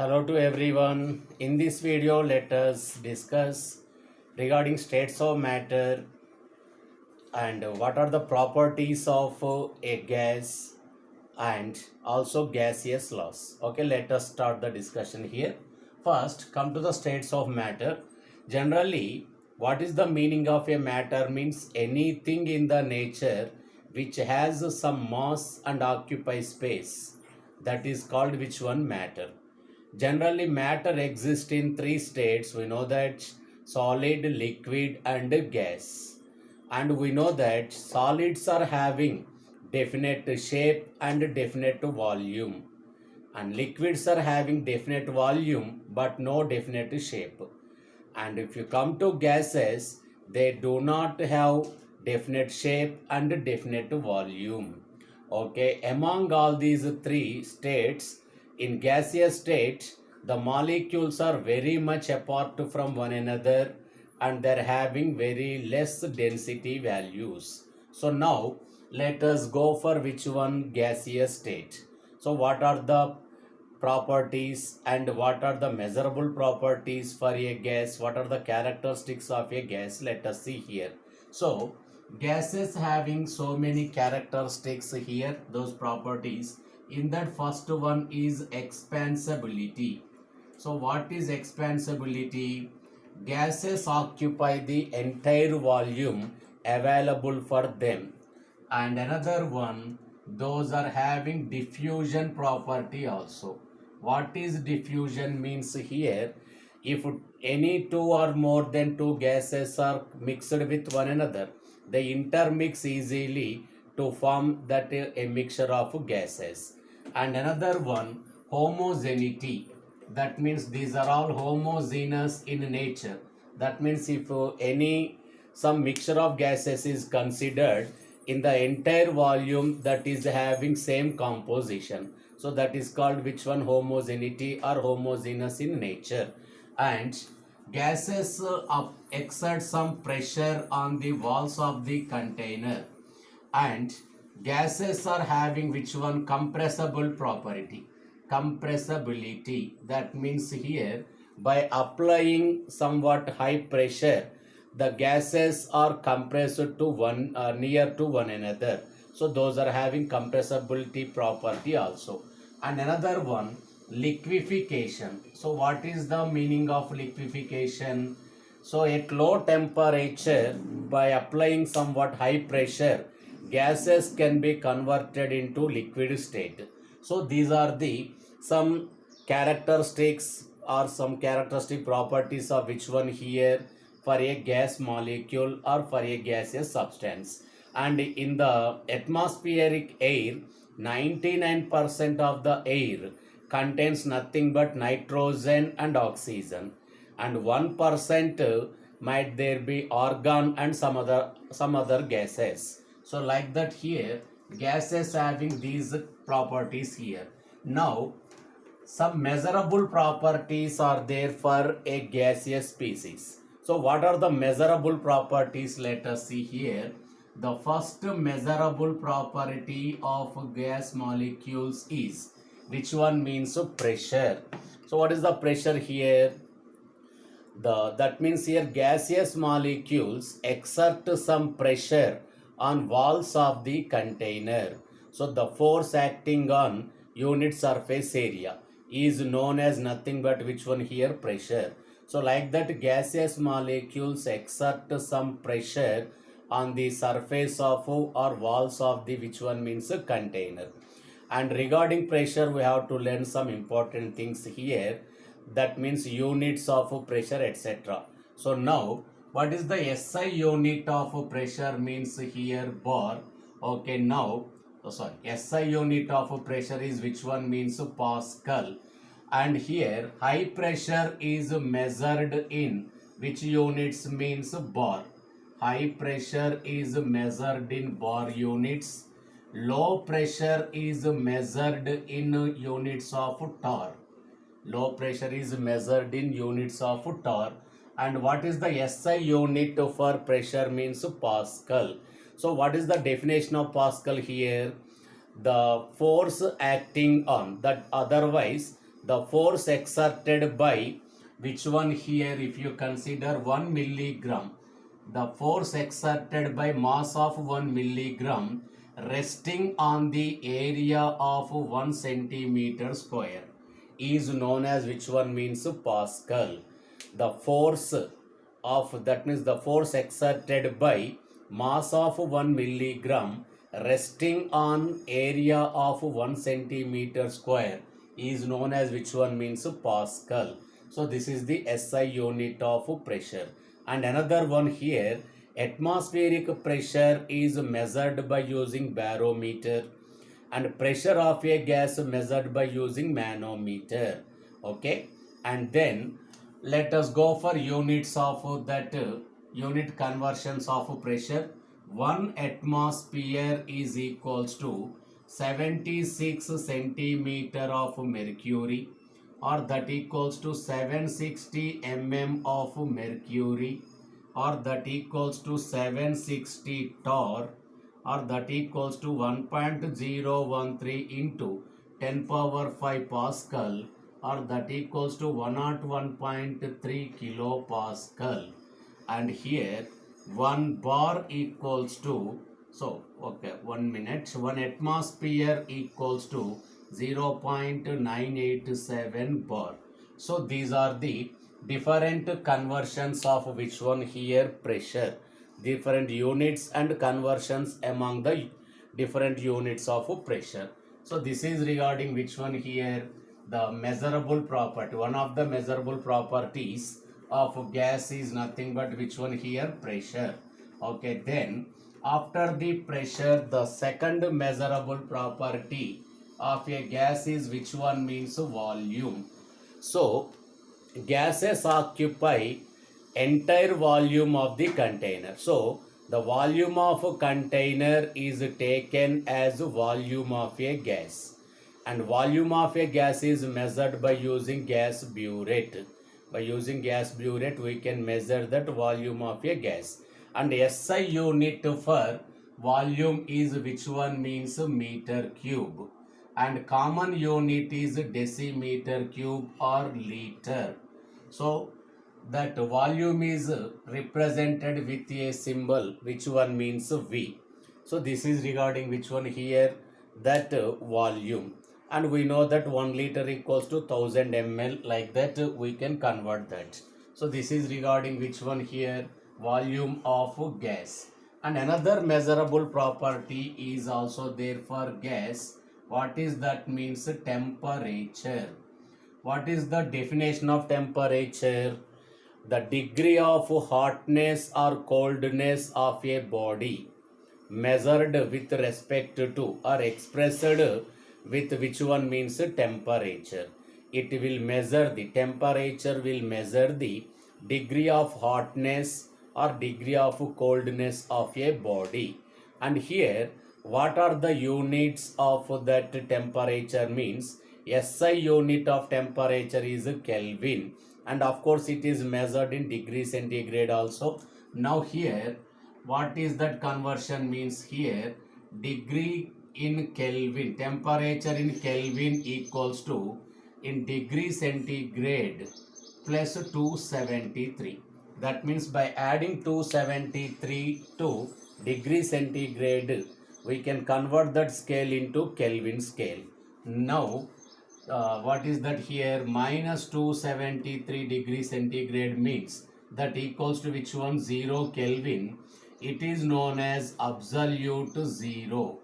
Hello to everyone. In this video, let us discuss regarding states of matter and what are the properties of a gas and also gaseous laws. Okay, let us start the discussion here. First, come to the states of matter. Generally, what is the meaning of a matter means anything in the nature which has some mass and occupies space. That is called which one? Matter. Generally, matter exists in three states. We know that solid, liquid, and gas. And we know that solids are having definite shape and definite volume. And liquids are having definite volume but no definite shape. And if you come to gases, they do not have definite shape and definite volume. Okay, among all these three states, in gaseous state, the molecules are very much apart from one another and they're having very less density values. So now let us go for which one? Gaseous state. So what are the properties and what are the measurable properties for a gas? What are the characteristics of a gas? Let us see here. So gases having so many characteristics here, those properties. In that, first one is expansibility. So what is expansibility? Gases occupy the entire volume available for them. And another one, those are having diffusion property also. What is diffusion means here? If any two or more than two gases are mixed with one another, they intermix easily to form that a mixture of gases. And another one, homogeneity. That means these are all homogeneous in nature. That means if any some mixture of gases is considered in the entire volume, that is having same composition, so that is called which one? Homogeneity or homogeneous in nature. And gases exert some pressure on the walls of the container, and gases are having which one? Compressible property, compressibility. That means here, by applying somewhat high pressure, the gases are compressed to one near to one another, so those are having compressibility property also. And another one, liquefaction. So what is the meaning of liquefaction? So at low temperature, by applying somewhat high pressure, gases can be converted into liquid state. So these are the some characteristics or some characteristic properties of which one here for a gas molecule or for a gaseous substance. And in the atmospheric air, 99% of the air contains nothing but nitrogen and oxygen, and 1% might there be argon and some other gases. So like that here, gases having these properties here. Now some measurable properties are there for a gaseous species. So what are the measurable properties? Let us see here. The first measurable property of gas molecules is which one? Means pressure. So what is the pressure here? That means here gaseous molecules exert some pressure on walls of the container. So the force acting on unit surface area is known as nothing but which one here? Pressure. So like that, gaseous molecules exert some pressure on the surface of or walls of the which one? Means a container. And regarding pressure, we have to learn some important things here. That means units of pressure, etc. So now what is the SI unit of pressure? Means here bar. Okay, now SI unit of pressure is which one? Means Pascal. And here high pressure is measured in which units? Means bar. High pressure is measured in bar units. Low pressure is measured in units of torr. Low pressure is measured in units of torr. And what is the SI unit for pressure? Means Pascal. So what is the definition of Pascal here? The force acting on that, otherwise the force exerted by which one here, if you consider 1 milligram, the force exerted by mass of 1 milligram resting on the area of 1 centimeter square is known as which one means Pascal. The force of, that means the force exerted by mass of 1 milligram resting on area of 1 centimeter square is known as which one means Pascal. So this is the SI unit of pressure. And another one here, atmospheric pressure is measured by using barometer, and pressure of a gas measured by using manometer. Okay, and then let us go for units of that unit conversions of pressure. 1 atmosphere is equals to 76 centimeter of mercury, or that equals to 760 of mercury, or that equals to 760 torr, or that equals to 1.013 into 10 power 5 Pascal, or that equals to 101.3 kilopascal. And here 1 bar equals to, so okay, 1 minute, 1 atmosphere equals to 0.987 bar. So these are the different conversions of which one here pressure, different units and conversions among the different units of pressure. So this is regarding which one here, the measurable property. One of the measurable properties of gas is nothing but which one here, pressure. Okay, then after the pressure, the second measurable property of a gas is which one means volume. So gases occupy entire volume of the container. So the volume of a container is taken as volume of a gas, and volume of a gas is measured by using gas burette. By using gas burette we can measure that volume of a gas, and SI unit for volume is which one means meter cube, and common unit is decimeter cube or liter. So that volume is represented with a symbol which one means V. So this is regarding which one here, that volume, and we know that 1 liter equals to 1000 ml, like that we can convert that. So this is regarding which one here, volume of gas. And another measurable property is also there for gas. What is that means? Temperature. What is the definition of temperature? The degree of hotness or coldness of a body measured with respect to or expressed with which one means temperature. It will measure, the temperature will measure the degree of hotness or degree of coldness of a body. And here what are the units of that temperature means? SI unit of temperature is Kelvin, and of course it is measured in degree centigrade also. Now here what is that conversion means? Here degree in Kelvin, temperature in Kelvin equals to in degree centigrade plus 273. That means by adding 273 to degree centigrade we can convert that scale into Kelvin scale. Now what is that here? Minus 273 degree centigrade means that equals to which one? 0 Kelvin. It is known as absolute zero.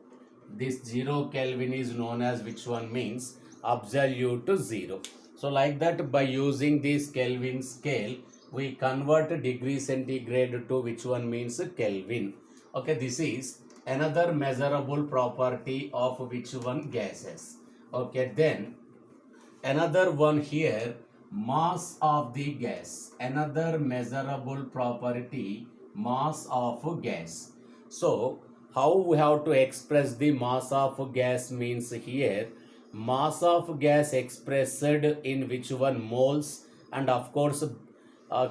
This 0 Kelvin is known as which one means? Absolute zero. So like that, by using this Kelvin scale we convert degree centigrade to which one means Kelvin. Okay, this is another measurable property of which one? Gases. Okay, then another one here, mass of the gas. Another measurable property, mass of gas. So how we have to express the mass of gas means here, mass of gas expressed in which one? Moles, and of course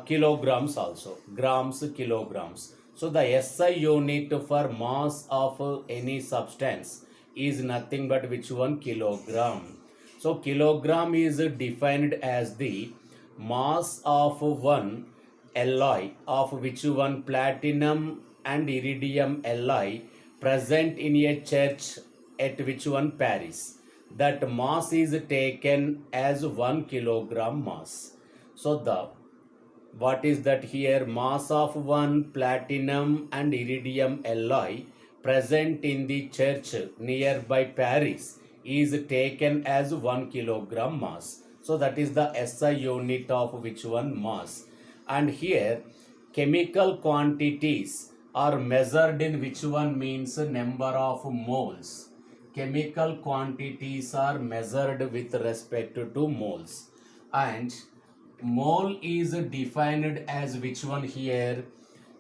kilograms also, grams, kilograms. So the SI unit for mass of any substance is nothing but which one? Kilogram. So kilogram is defined as the mass of one alloy of which one platinum and iridium alloy present in a church at which one Paris. That mass is taken as 1 kilogram mass. So the what is that here, mass of one platinum and iridium alloy present in the church nearby Paris is taken as 1 kilogram mass. So that is the SI unit of which one, mass. And here chemical quantities are measured in which one means number of moles. Chemical quantities are measured with respect to moles, and mole is defined as which one here,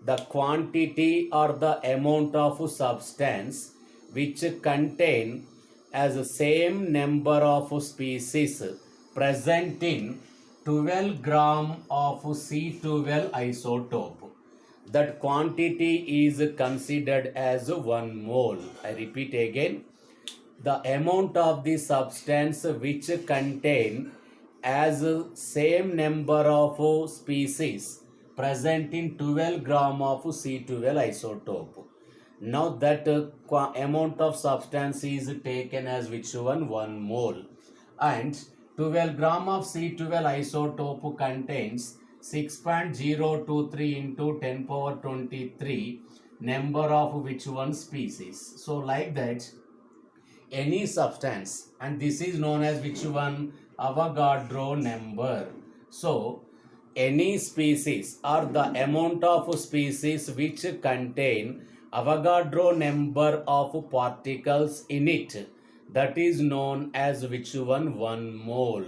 the quantity or the amount of substance which contain as the same number of species present in 12 gram of C12 isotope. That quantity is considered as 1 mole. I repeat again, the amount of the substance which contain as same number of species present in 12 gram of C12 isotope. Now that amount of substance is taken as which one, 1 mole, and 12 gram of C12 isotope contains 6.023 into 10 power 23 number of which one species. So like that, any substance, and this is known as which one, Avogadro number. So any species or the amount of species which contain Avogadro number of particles in it, that is known as which one, 1 mole.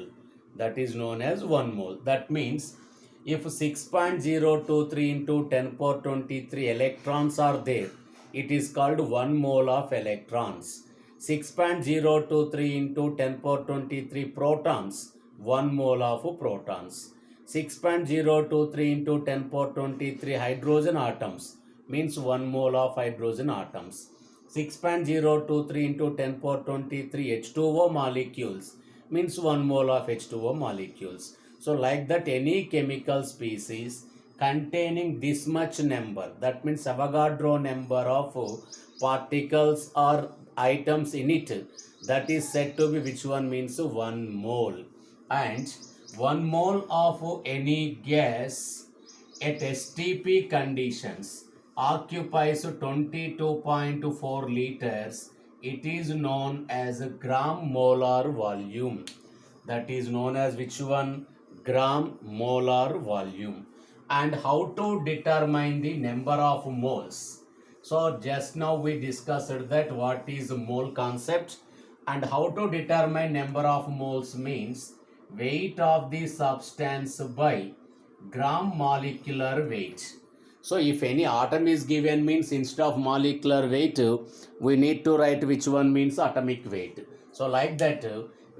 That is known as 1 mole. That means if 6.023 into 10 power 23 electrons are there, it is called 1 mole of electrons. 6.023 into 10 power 23 protons, 1 mole of protons. 6.023 into 10 power 23 hydrogen atoms means 1 mole of hydrogen atoms. 6.023 into 10 power 23 H2O molecules means 1 mole of H2O molecules. So like that, any chemical species containing this much number, that means Avogadro number of particles or items in it, that is said to be which one means 1 mole. And 1 mole of any gas at STP conditions occupies 22.4 liters. It is known as gram molar volume. That is known as which one, gram molar volume. And how to determine the number of moles? So just now we discussed that what is mole concept, and how to determine number of moles means weight of the substance by gram molecular weight. So if any atom is given means instead of molecular weight, we need to write which one means atomic weight. So like that,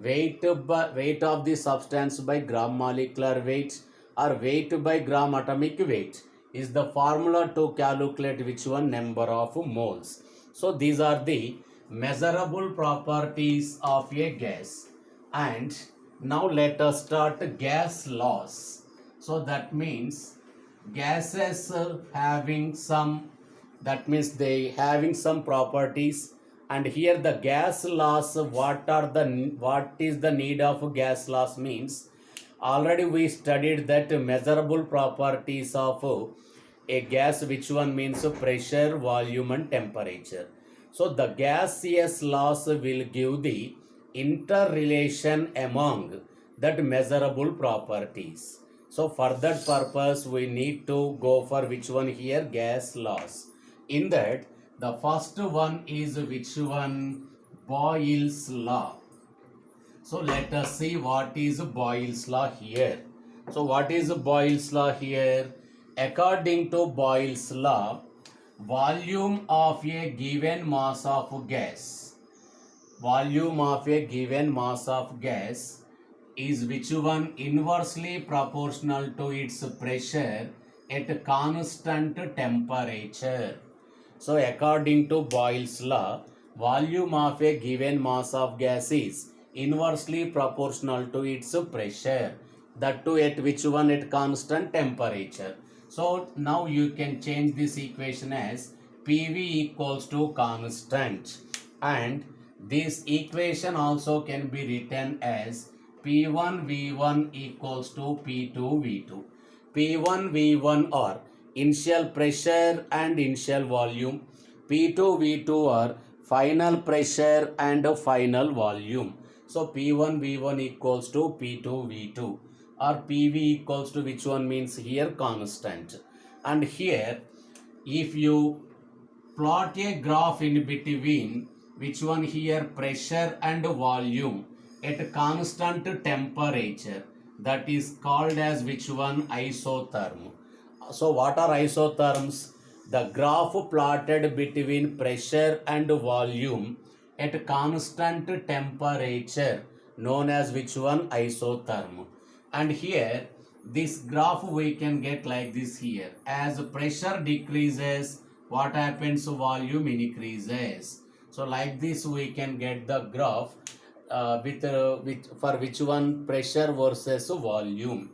weight of the substance by gram molecular weight or weight by gram atomic weight is the formula to calculate which one, number of moles. So these are the measurable properties of a gas. And now let us start gas laws. So that means gases having some, that means they having some properties. And here the gas laws, what is the need of gas laws means, already we studied that measurable properties of a gas, which one means pressure, volume and temperature. So the gaseous laws will give the interrelation among that measurable properties. So for that purpose we need to go for which one here, gas laws. In that, the first one is which one, Boyle's law. So let us see what is Boyle's law here. So what is Boyle's law here? According to Boyle's law, volume of a given mass of gas, volume of a given mass of gas is which one, inversely proportional to its pressure at constant temperature. So according to Boyle's law, volume of a given mass of gas is inversely proportional to its pressure, that too at which one? At constant temperature. So now you can change this equation as PV equals to constant, and this equation also can be written as P1 V1 equals to P2 V2. P1 V1 are initial pressure and initial volume. P2 V2 are final pressure and final volume. So P1 V1 equals to P2 V2, or PV equals to which one? Means here constant. And here if you plot a graph in between which one? Here pressure and volume at constant temperature, that is called as which one? Isotherm. So what are isotherms? The graph plotted between pressure and volume at constant temperature, known as which one? Isotherm. And here this graph we can get like this here. As pressure decreases, what happens? Volume increases. So like this we can get the graph for which one? Pressure versus volume.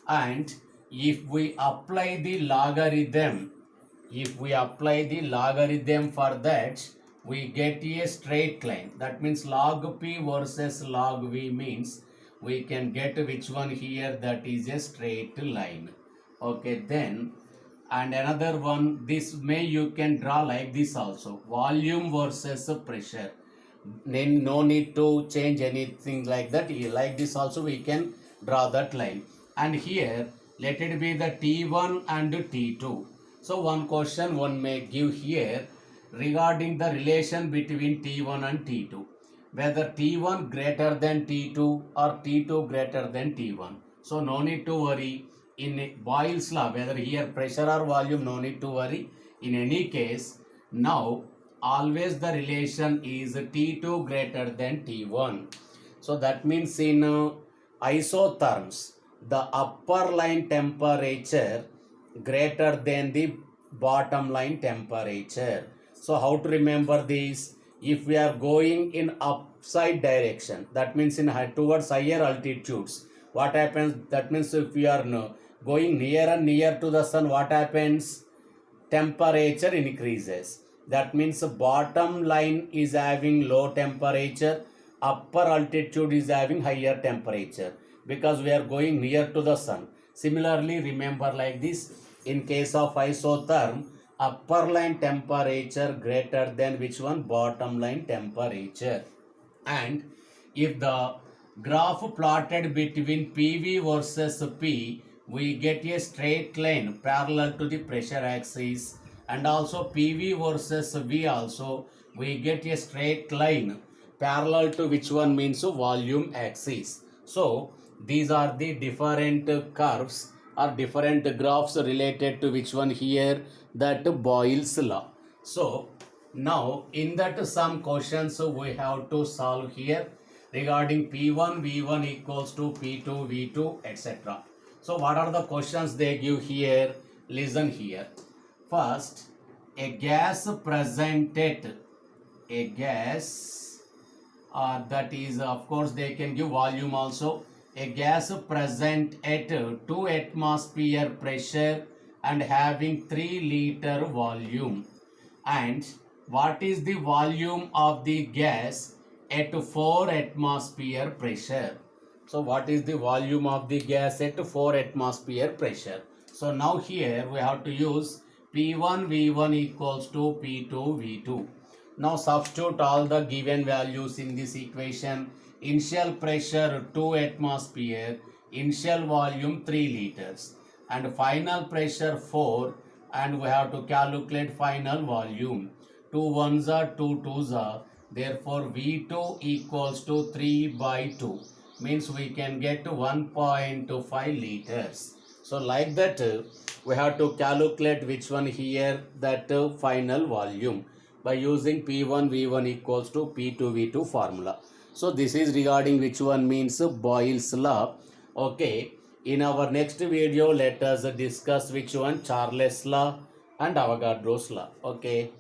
And if we apply the logarithm, for that, we get a straight line. That means log P versus log V means we can get which one here? That is a straight line. Okay, then, and another one, this may you can draw like this also, volume versus pressure. Then no need to change anything like that. Like this also we can draw that line. And here let it be the T1 and T2. So one question one may give here regarding the relation between T1 and T2, whether T1 greater than T2 or T2 greater than T1. So no need to worry. In Boyle's law, whether here pressure or volume, no need to worry. In any case, now always the relation is T2 greater than T1. So that means in isotherms, the upper line temperature greater than the bottom line temperature. So how to remember this? If we are going in upside direction, that means in towards higher altitudes, what happens? That means if we are going near and near to the sun, what happens? Temperature increases. That means the bottom line is having low temperature, upper altitude is having higher temperature, because we are going near to the sun. Similarly, remember like this, in case of isotherm, upper line temperature greater than which one? Bottom line temperature. And if the graph plotted between PV versus P, we get a straight line parallel to the pressure axis, and also PV versus V also we get a straight line parallel to which one? Means volume axis. So these are the different curves or different graphs related to which one here? That Boyle's law. So now in that some questions we have to solve here regarding P1 V1 equals to P2 V2, etc. So what are the questions they give here? Listen here. First, a gas presented, a gas, that is of course they can give volume also. A gas present at 2 atmosphere pressure and having 3 liter volume. And what is the volume of the gas at 4 atmosphere pressure? So what is the volume of the gas at 4 atmosphere pressure? So now here we have to use P1 V1 equals to P2 V2. Now substitute all the given values in this equation. Initial pressure 2 atmosphere, initial volume 3 liters, and final pressure 4, and we have to calculate final volume. 2 ones are 2 twos are, therefore V2 equals to 3 by 2, means we can get to 1.5 liters. So like that we have to calculate which one here? That final volume by using P1 V1 equals to P2 V2 formula. So this is regarding which one? Means Boyle's law. Okay, in our next video let us discuss which one? Charles law and Avogadro's law. Okay.